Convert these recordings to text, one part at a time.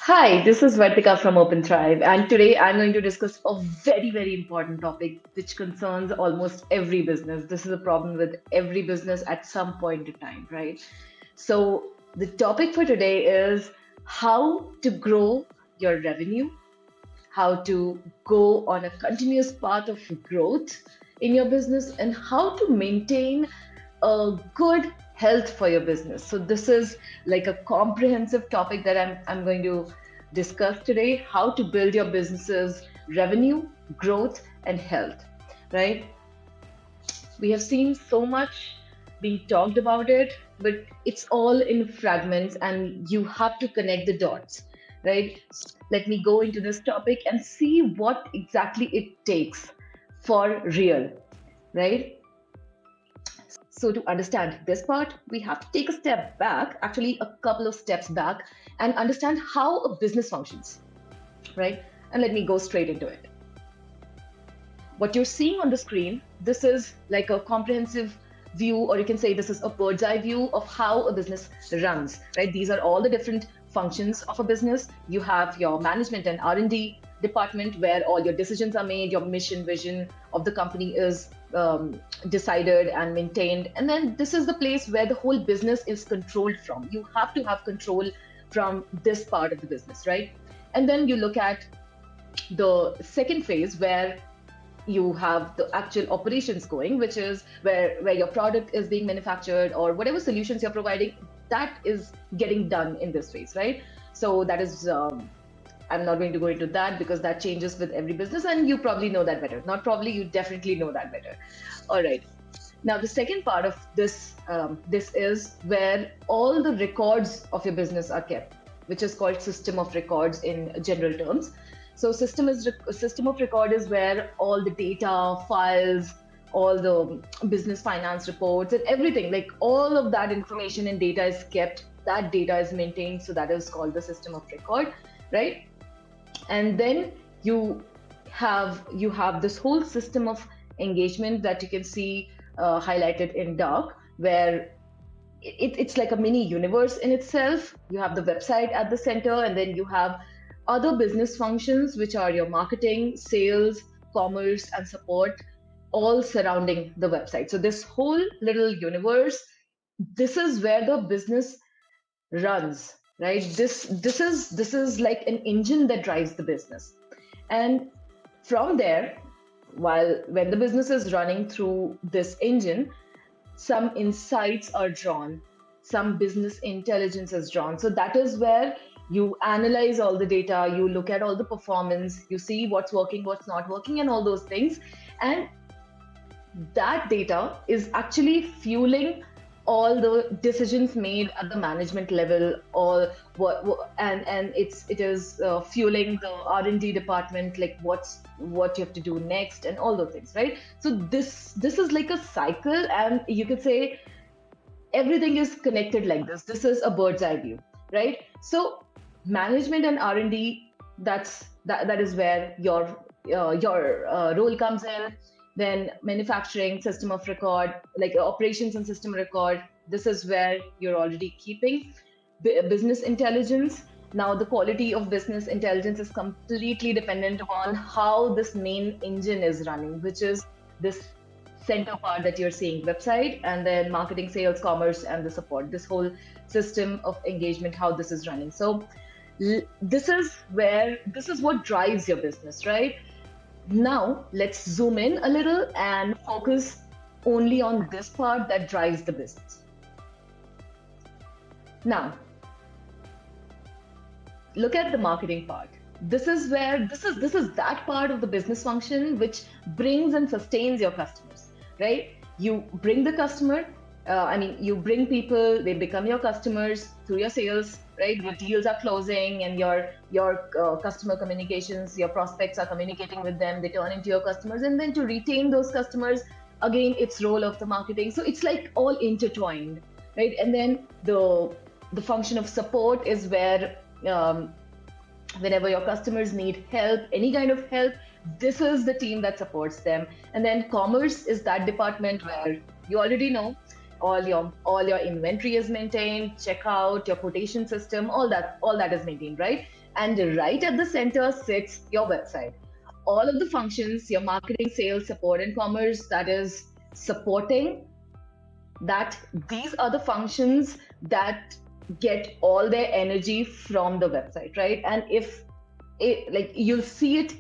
Hi, this is Vartika from Openthrive, and today I'm going to discuss a very, very important topic which concerns almost every business. This is a problem with every business at some point in time, right? So, the topic for today is how to grow your revenue, how to go on a continuous path of growth in your business, and how to maintain a good health for your business. So this is like a comprehensive topic that I'm going to discuss today, how to build your business's revenue, growth, and health, right? We have seen so much being talked about it, but it's all in fragments and you have to connect the dots, right? Let me go into this topic and see what exactly it takes for real, right? So, to understand this part, we have to take a step back, actually, a couple of steps back, and understand how a business functions, right? And let me go straight into it. What you're seeing on the screen, this is like a comprehensive view, or you can say this is a bird's eye view of how a business runs, right? These are all the different functions of a business. You have your management and R&D department where all your decisions are made, your mission, vision of the company is decided and maintained. And then this is the place where the whole business is controlled from. You have to have control from this part of the business, right? And then you look at the second phase where you have the actual operations going, which is where your product is being manufactured or whatever solutions you're providing, that is getting done in this phase, right? So that is I'm not going to go into that because that changes with every business, and you probably know that better. Not probably, you definitely know that better. All right. Now the second part of this is where all the records of your business are kept, which is called system of records in general terms. So system of record is where all the data, files, all the business finance reports and everything, like all of that information and data is kept. That data is maintained, so that is called the system of record, right? And then you you have this whole system of engagement that you can see highlighted in dark, where it's like a mini universe in itself. You have the website at the center, and then you have other business functions, which are your marketing, sales, commerce, and support, all surrounding the website. So this whole little universe, this is where the business runs, right? This is like an engine that drives the business. And from there, while when the business is running through this engine, some insights are drawn, some business intelligence is drawn. So that is where you analyze all the data, you look at all the performance, you see what's working, what's not working, and all those things. And that data is actually fueling all the decisions made at the management level, or and it is fueling the R&D department, like what you have to do next and all those things, right? So this is like a cycle, and you could say everything is connected like this is a bird's eye view, right? So management and R&D, that is where your role comes in. Then manufacturing, system of record, like operations and system record, this is where you're already keeping business intelligence. Now the quality of business intelligence is completely dependent upon how this main engine is running, which is this center part that you're seeing, website, and then marketing, sales, commerce, and the support, this whole system of engagement, how this is running. So this is what drives your business, right? Now let's zoom in a little and focus only on this part that drives the business. Now look at the marketing part. This is that part of the business function which brings and sustains your customers, right? You bring the customer, you bring people, they become your customers through your sales, right? Your deals are closing, and your customer communications, your prospects are communicating with them, they turn into your customers. And then to retain those customers, again, it's role of the marketing. So it's like all intertwined, right? And then the function of support is where whenever your customers need help, any kind of help, this is the team that supports them. And then commerce is that department where you already know all your inventory is maintained, checkout, your quotation system, all that is maintained, right? And right at the center sits your website. All of the functions, your marketing, sales, support, and commerce, that is supporting that. These are the functions that get all their energy from the website, right? And if like you'll see it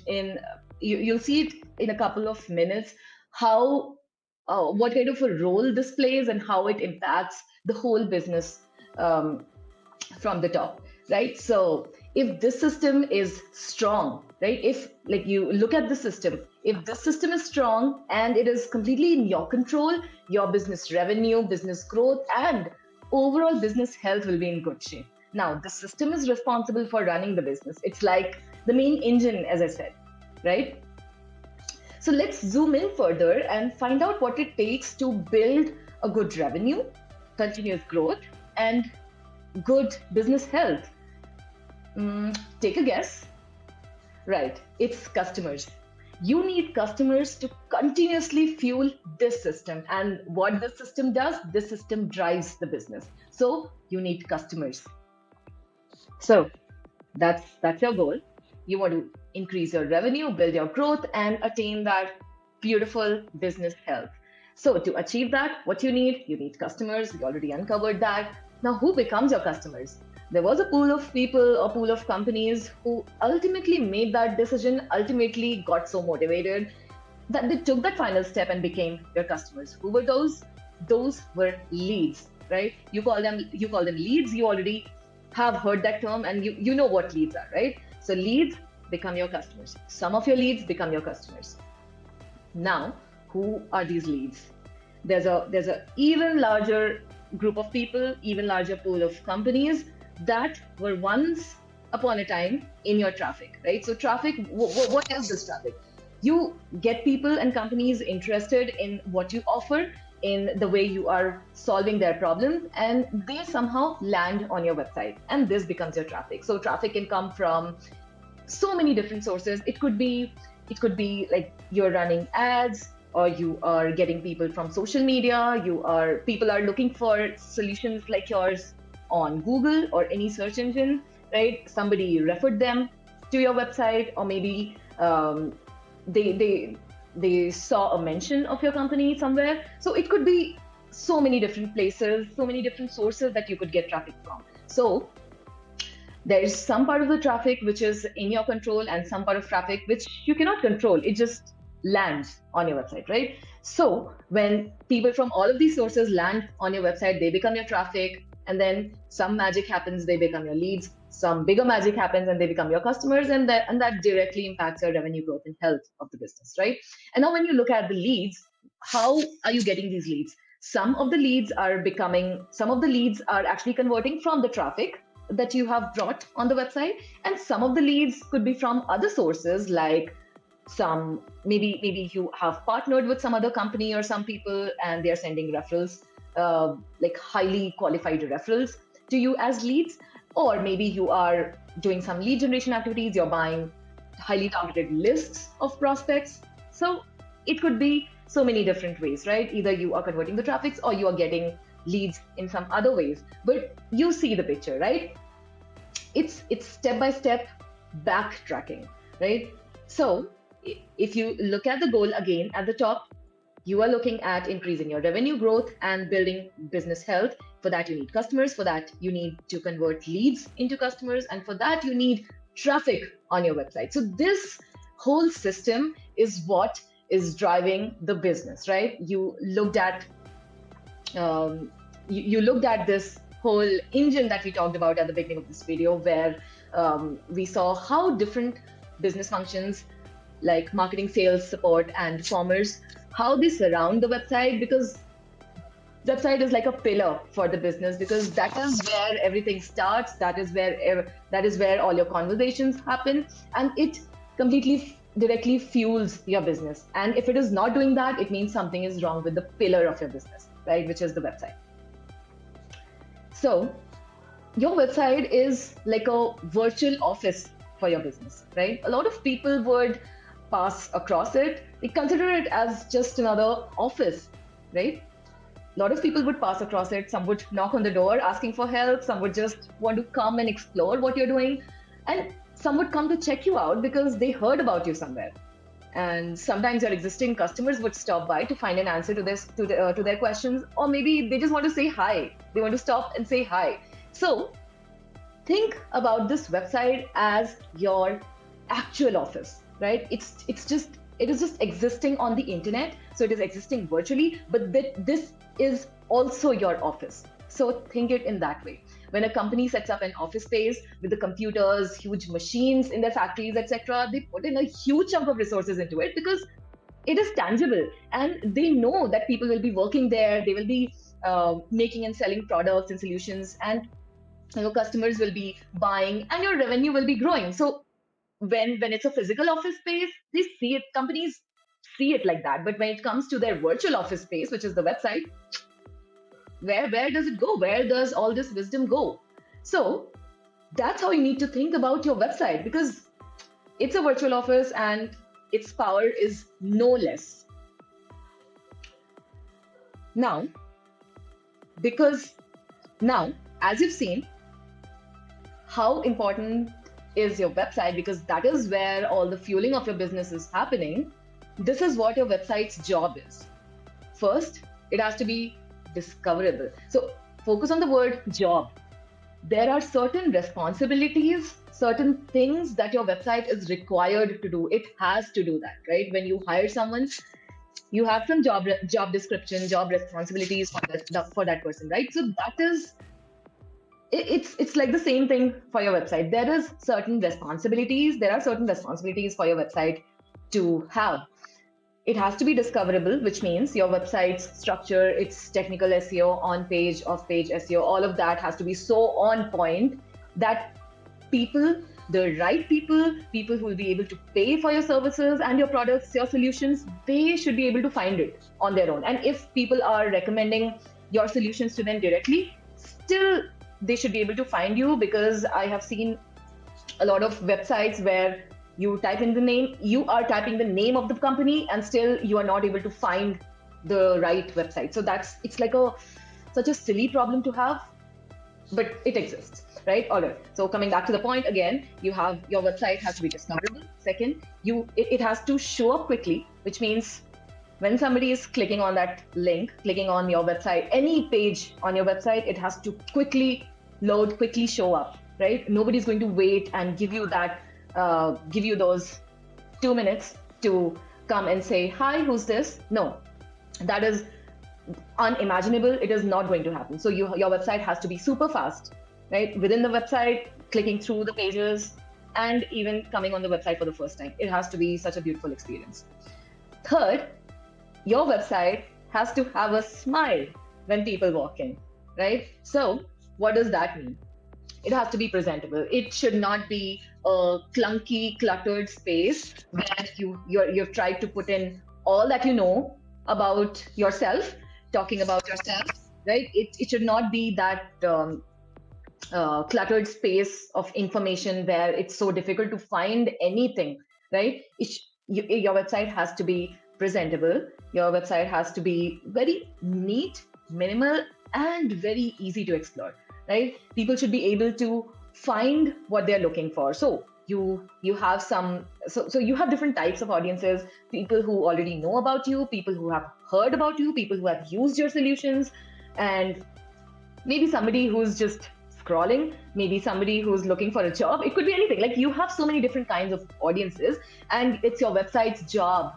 in you'll see it in a couple of minutes, how what kind of a role this plays and how it impacts the whole business, um, from the top, right? So if this system is strong, right? If like you look at the system, if the system is strong and it is completely in your control, your business revenue, business growth, and overall business health will be in good shape. Now, the system is responsible for running the business. It's like the main engine, as I said, right? So let's zoom in further and find out what it takes to build a good revenue, continuous growth, and good business health. Take a guess. Right, it's customers. You need customers to continuously fuel this system. And what this system does, this system drives the business. So you need customers. So that's your goal. You want to increase your revenue, build your growth, and attain that beautiful business health. So to achieve that, what you need customers. We already uncovered that. Now, who becomes your customers? There was a pool of people or pool of companies who ultimately made that decision, ultimately got so motivated that they took that final step and became your customers. Who were those? Those were leads, right? You call them leads. You already have heard that term, and you know what leads are, right? So leads become your customers. Some of your leads become your customers. Now, who are these leads? There's a even larger group of people, even larger pool of companies that were once upon a time in your traffic, right? So traffic, what is this traffic? You get people and companies interested in what you offer, in the way you are solving their problems, and they somehow land on your website, and this becomes your traffic. So traffic can come from so many different sources. It could be like you're running ads, or you are getting people from social media. People are looking for solutions like yours on Google or any search engine, right? Somebody referred them to your website, or maybe they saw a mention of your company somewhere. So it could be so many different places, so many different sources that you could get traffic from. So there is some part of the traffic which is in your control, and some part of traffic which you cannot control. It just lands on your website, right? So when people from all of these sources land on your website, they become your traffic, and then some magic happens, they become your leads. Some bigger magic happens and they become your customers, and that directly impacts your revenue growth and health of the business, right? And now when you look at the leads, how are you getting these leads? Some of the leads are actually converting from the traffic that you have brought on the website, and some of the leads could be from other sources, like maybe you have partnered with some other company or some people, and they're sending referrals, like highly qualified referrals to you as leads. Or maybe you are doing some lead generation activities, you're buying highly targeted lists of prospects. So it could be so many different ways, right? Either you are converting the traffics, or you are getting leads in some other ways. But you see the picture, right? It's step by step backtracking, right? So if you look at the goal again at the top, you are looking at increasing your revenue growth and building business health. For that, you need customers. For that, you need to convert leads into customers. And for that, you need traffic on your website. So this whole system is what is driving the business, right? You looked at this whole engine that we talked about at the beginning of this video, where we saw how different business functions like marketing, sales, support, and commerce, how they surround the website, because website is like a pillar for the business, because that is where everything starts. That is where all your conversations happen, and it completely directly fuels your business. And if it is not doing that, it means something is wrong with the pillar of your business, right? Which is the website. So your website is like a virtual office for your business, right? A lot of people would pass across it. They consider it as just another office, right? A lot of people would pass across it. Some would knock on the door asking for help. Some would just want to come and explore what you're doing. And some would come to check you out because they heard about you somewhere. And sometimes your existing customers would stop by to find an answer to this to their questions, or maybe they just want to say hi. They want to stop and say hi. So think about this website as your actual office, right? It is just existing on the internet, so it is existing virtually, but this is also your office. So think it in that way. When a company sets up an office space with the computers, huge machines in their factories, etc., they put in a huge chunk of resources into it because it is tangible, and they know that people will be working there. They will be making and selling products and solutions, and your customers will be buying, and your revenue will be growing. So when it's a physical office space, they see it, companies see it like that. But when it comes to their virtual office space, which is the website, where does it go? Where does all this wisdom go? So that's how you need to think about your website, because it's a virtual office and its power is no less. Now, because now, as you've seen, how important is your website, because that is where all the fueling of your business is happening. This is what your website's job is. First, it has to be discoverable. So focus on the word job. There are certain responsibilities, certain things that your website is required to do. It has to do that, right? When you hire someone, you have some job description, job responsibilities for that person, right? So that is it's like the same thing for your website. There are certain responsibilities for your website to have. It has to be discoverable, which means your website's structure, its technical SEO, on page, off page SEO, all of that has to be so on point that the right people who will be able to pay for your services and your products, your solutions, they should be able to find it on their own. And if people are recommending your solutions to them directly, still they should be able to find you, because I have seen a lot of websites where you are typing the name of the company, and still you are not able to find the right website. So it's like such a silly problem to have, but it exists, right? All right. So coming back to the point again, your website has to be discoverable. Second, it has to show up quickly, which means when somebody is clicking on that link, clicking on your website, any page on your website, it has to quickly load, quickly show up, right? Nobody's going to wait and give you those 2 minutes to come and say, hi, who's this? No, that is unimaginable. It is not going to happen. So your website has to be super fast, right? Within the website, clicking through the pages, and even coming on the website for the first time. It has to be such a beautiful experience. Third, your website has to have a smile when people walk in, right? So what does that mean? It has to be presentable. It should not be a clunky, cluttered space where you've tried to put in all that you know about yourself, talking about yourself, right? It should not be that cluttered space of information where it's so difficult to find anything, right? Your website has to be presentable. Your website has to be very neat, minimal, and very easy to explore, right? People should be able to find what they're looking for. So you have so you have different types of audiences: people who already know about you, people who have heard about you, people who have used your solutions, and maybe somebody who's just scrolling, maybe somebody who's looking for a job. It could be anything. Like, you have so many different kinds of audiences, and it's your website's job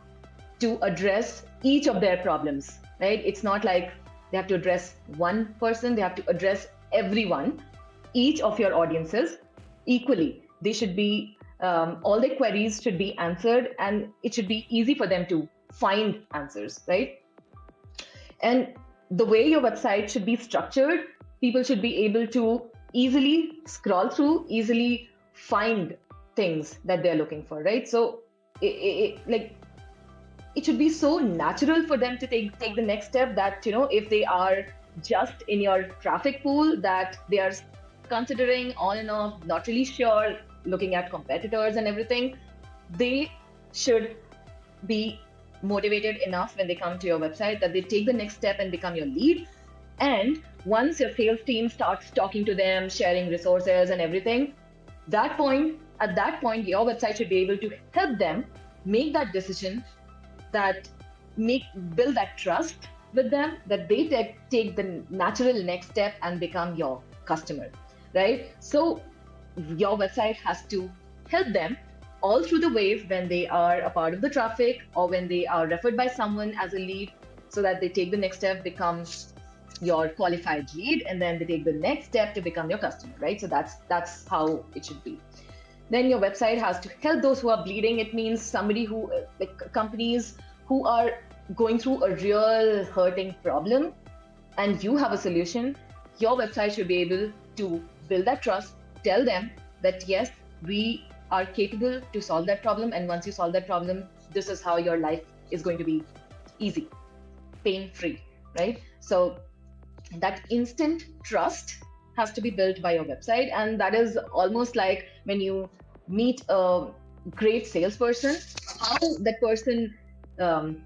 to address each of their problems, right? It's not like they have to address one person, they have to address everyone, each of your audiences equally. They should be, all their queries should be answered, and it should be easy for them to find answers, right? And the way your website should be structured, people should be able to easily scroll through, easily find things that they're looking for, right? So it should be so natural for them to take the next step, that, if they are just in your traffic pool, that they are considering on and off, not really sure, looking at competitors and everything, they should be motivated enough when they come to your website that they take the next step and become your lead. And once your sales team starts talking to them, sharing resources and everything, at that point, your website should be able to help them make that decision, that make build that trust with them, that they take the natural next step and become your customer, right? So your website has to help them all through the way when they are a part of the traffic or when they are referred by someone as a lead, so that they take the next step, become your qualified lead, and then they take the next step to become your customer, right? So that's how it should be. Then your website has to help those who are bleeding. It means somebody who, like companies who are going through a real hurting problem and you have a solution. Your website should be able to build that trust, tell them that yes, we are capable to solve that problem, and once you solve that problem, this is how your life is going to be easy, pain free, right? So that instant trust has to be built by your website, and that is almost like when you meet a great salesperson, how that person um,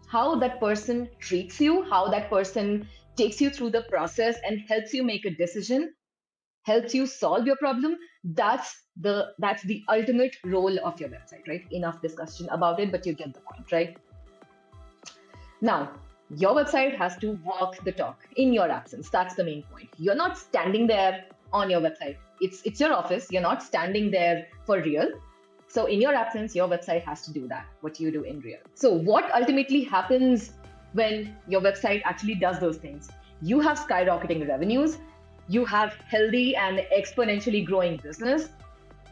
how that person treats you, how that person takes you through the process and helps you make a decision, helps you solve your problem. That's the ultimate role of your website, right? Enough discussion about it, but you get the point, right? Now, your website has to walk the talk in your absence. That's the main point. You're not standing there on your website. It's your office. You're not standing there for real. So in your absence, your website has to do that, what you do in real. So what ultimately happens when your website actually does those things? You have skyrocketing revenues, you have healthy and exponentially growing business,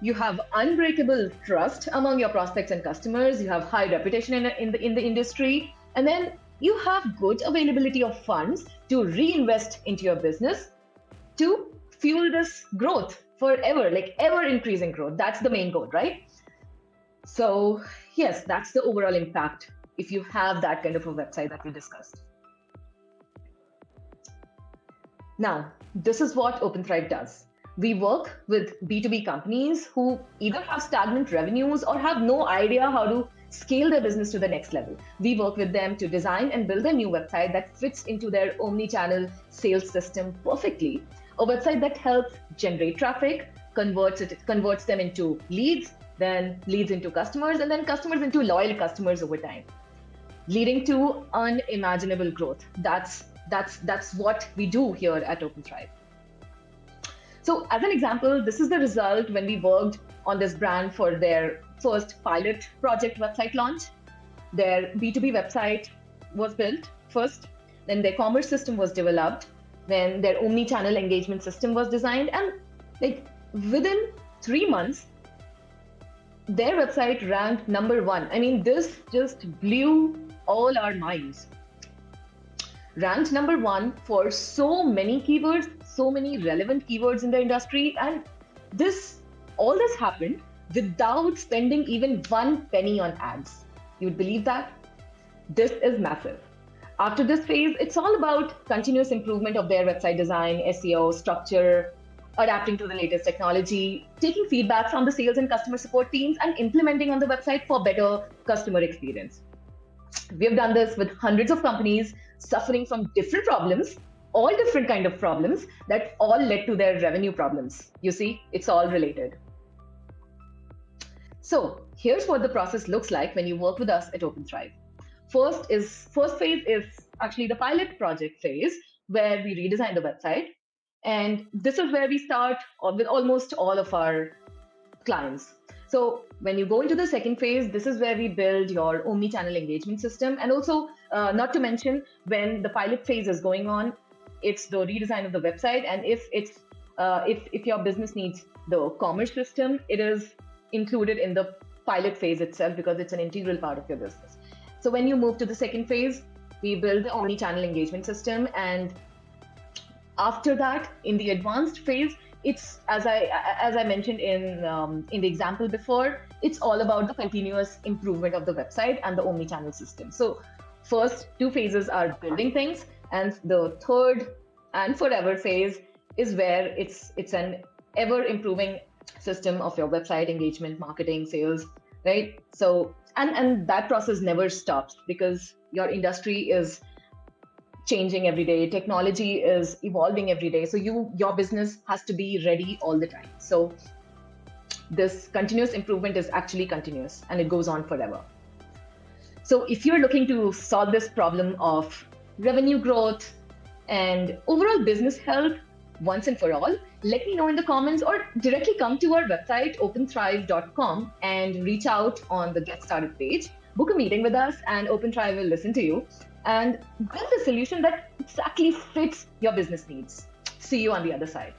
you have unbreakable trust among your prospects and customers, you have high reputation in the industry, and then you have good availability of funds to reinvest into your business to fuel this growth forever, like ever increasing growth. That's the main goal, right? So yes, that's the overall impact if you have that kind of a website that we discussed. Now, this is what Openthrive does. We work with B2B companies who either have stagnant revenues or have no idea how to scale their business to the next level. We work with them to design and build a new website that fits into their omni-channel sales system perfectly. A website that helps generate traffic, converts them into leads, then leads into customers, and then customers into loyal customers over time, leading to unimaginable growth. That's what we do here at Openthrive. So as an example, this is the result when we worked on this brand for their first pilot project website launch. Their B2B website was built first, then their commerce system was developed, then their omni-channel engagement system was designed, and like within 3 months, their website ranked number one. I mean, this just blew all our minds. Ranked number one for so many keywords, so many relevant keywords in the industry, and all this happened without spending even one penny on ads. You would believe that? This is massive. After this phase, it's all about continuous improvement of their website design, SEO, structure, adapting to the latest technology, taking feedback from the sales and customer support teams, and implementing on the website for better customer experience. We have done this with hundreds of companies suffering from different problems, all different kind of problems that all led to their revenue problems. You see, it's all related. So here's what the process looks like when you work with us at Openthrive. First phase is actually the pilot project phase, where we redesign the website. And this is where we start with almost all of our clients. So when you go into the second phase, this is where we build your omni-channel engagement system. And also, not to mention, when the pilot phase is going on, it's the redesign of the website. And if your business needs the commerce system, it is included in the pilot phase itself because it's an integral part of your business. So when you move to the second phase, we build the omni-channel engagement system, and after that, in the advanced phase, it's as I mentioned in the example before, it's all about the continuous improvement of the website and the omni-channel system. So first two phases are building things, and the third and forever phase is where it's an ever improving system of your website engagement, marketing, sales, right? So, and that process never stops because your industry is changing every day, technology is evolving every day, so your business has to be ready all the time. So this continuous improvement is actually continuous and it goes on forever. So if you're looking to solve this problem of revenue growth and overall business health once and for all, let me know in the comments or directly come to our website, openthrive.com, and reach out on the Get Started page. Book a meeting with us, and Openthrive will listen to you and build a solution that exactly fits your business needs. See you on the other side.